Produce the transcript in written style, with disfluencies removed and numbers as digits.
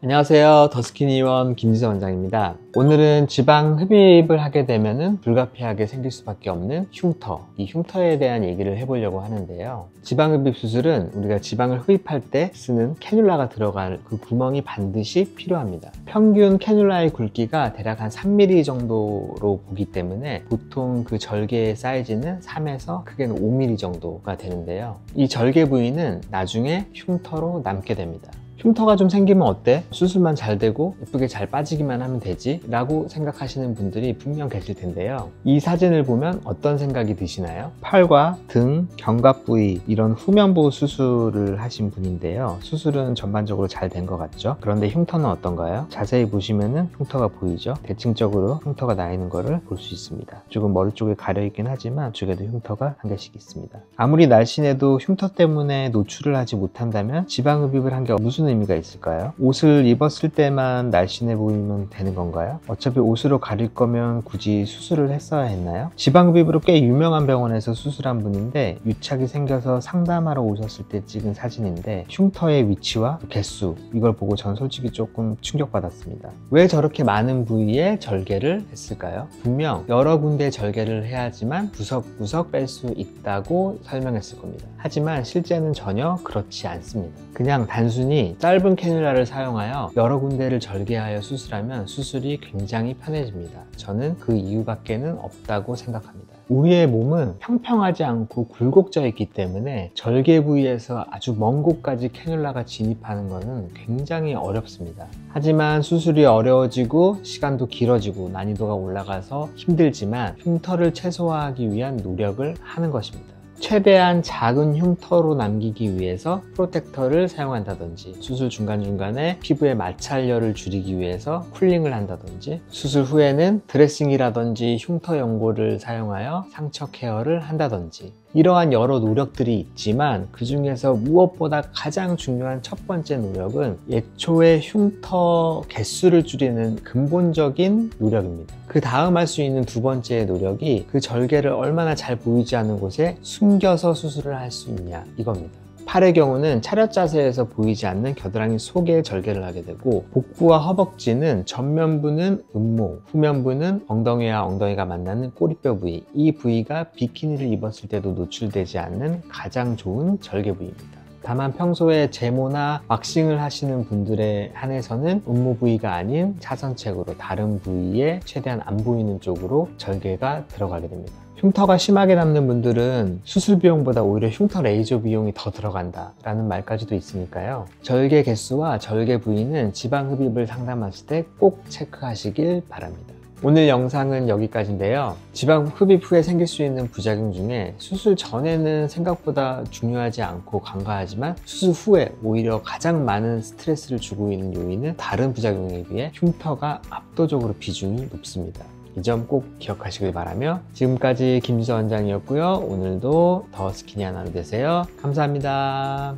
안녕하세요. 더스키니원 김지선 원장입니다. 오늘은 지방 흡입을 하게 되면 불가피하게 생길 수밖에 없는 흉터, 이 흉터에 대한 얘기를 해보려고 하는데요. 지방 흡입 수술은 우리가 지방을 흡입할 때 쓰는 캐뉼라가 들어갈 그 구멍이 반드시 필요합니다. 평균 캐뉼라의 굵기가 대략 한 3mm 정도로 보기 때문에 보통 그 절개의 사이즈는 3에서 크게는 5mm 정도가 되는데요. 이 절개 부위는 나중에 흉터로 남게 됩니다. 흉터가 좀 생기면 어때? 수술만 잘 되고 예쁘게 잘 빠지기만 하면 되지? 라고 생각하시는 분들이 분명 계실 텐데요. 이 사진을 보면 어떤 생각이 드시나요? 팔과 등, 견갑 부위 이런 후면부 수술을 하신 분인데요. 수술은 전반적으로 잘 된 것 같죠? 그런데 흉터는 어떤가요? 자세히 보시면은 흉터가 보이죠? 대칭적으로 흉터가 나 있는 거를 볼 수 있습니다. 조금 머리 쪽에 가려 있긴 하지만 쪽에도 흉터가 한 개씩 있습니다. 아무리 날씬해도 흉터 때문에 노출을 하지 못한다면 지방 흡입을 한 게 무슨 의미가 있을까요? 옷을 입었을 때만 날씬해 보이면 되는 건가요? 어차피 옷으로 가릴 거면 굳이 수술을 했어야 했나요? 지방흡입으로 꽤 유명한 병원에서 수술한 분인데 유착이 생겨서 상담하러 오셨을 때 찍은 사진인데 흉터의 위치와 개수 이걸 보고 전 솔직히 조금 충격받았습니다. 왜 저렇게 많은 부위에 절개를 했을까요? 분명 여러 군데 절개를 해야지만 구석구석 뺄 수 있다고 설명했을 겁니다. 하지만 실제는 전혀 그렇지 않습니다. 그냥 단순히 짧은 캐뉼라를 사용하여 여러 군데를 절개하여 수술하면 수술이 굉장히 편해집니다. 저는 그 이유밖에는 없다고 생각합니다. 우리의 몸은 평평하지 않고 굴곡져 있기 때문에 절개 부위에서 아주 먼 곳까지 캐뉼라가 진입하는 것은 굉장히 어렵습니다. 하지만 수술이 어려워지고 시간도 길어지고 난이도가 올라가서 힘들지만 흉터를 최소화하기 위한 노력을 하는 것입니다. 최대한 작은 흉터로 남기기 위해서 프로텍터를 사용한다든지 수술 중간중간에 피부의 마찰열을 줄이기 위해서 쿨링을 한다든지 수술 후에는 드레싱이라든지 흉터 연고를 사용하여 상처 케어를 한다든지 이러한 여러 노력들이 있지만 그 중에서 무엇보다 가장 중요한 첫 번째 노력은 애초에 흉터 개수를 줄이는 근본적인 노력입니다. 그 다음 할 수 있는 두 번째 노력이 그 절개를 얼마나 잘 보이지 않는 곳에 숨겨서 수술을 할 수 있냐 이겁니다. 팔의 경우는 차렷 자세에서 보이지 않는 겨드랑이 속에 절개를 하게 되고 복부와 허벅지는 전면부는 음모, 후면부는 엉덩이와 엉덩이가 만나는 꼬리뼈 부위 이 부위가 비키니를 입었을 때도 노출되지 않는 가장 좋은 절개 부위입니다. 다만 평소에 제모나 왁싱을 하시는 분들에 한해서는 음모 부위가 아닌 차선책으로 다른 부위에 최대한 안 보이는 쪽으로 절개가 들어가게 됩니다. 흉터가 심하게 남는 분들은 수술 비용보다 오히려 흉터 레이저 비용이 더 들어간다 라는 말까지도 있으니까요. 절개 개수와 절개 부위는 지방 흡입을 상담하실 때 꼭 체크하시길 바랍니다. 오늘 영상은 여기까지인데요. 지방 흡입 후에 생길 수 있는 부작용 중에 수술 전에는 생각보다 중요하지 않고 간과하지만 수술 후에 오히려 가장 많은 스트레스를 주고 있는 요인은 다른 부작용에 비해 흉터가 압도적으로 비중이 높습니다. 이 점 꼭 기억하시길 바라며 지금까지 김지선 원장이었고요. 오늘도 더 스키니한 하루 되세요. 감사합니다.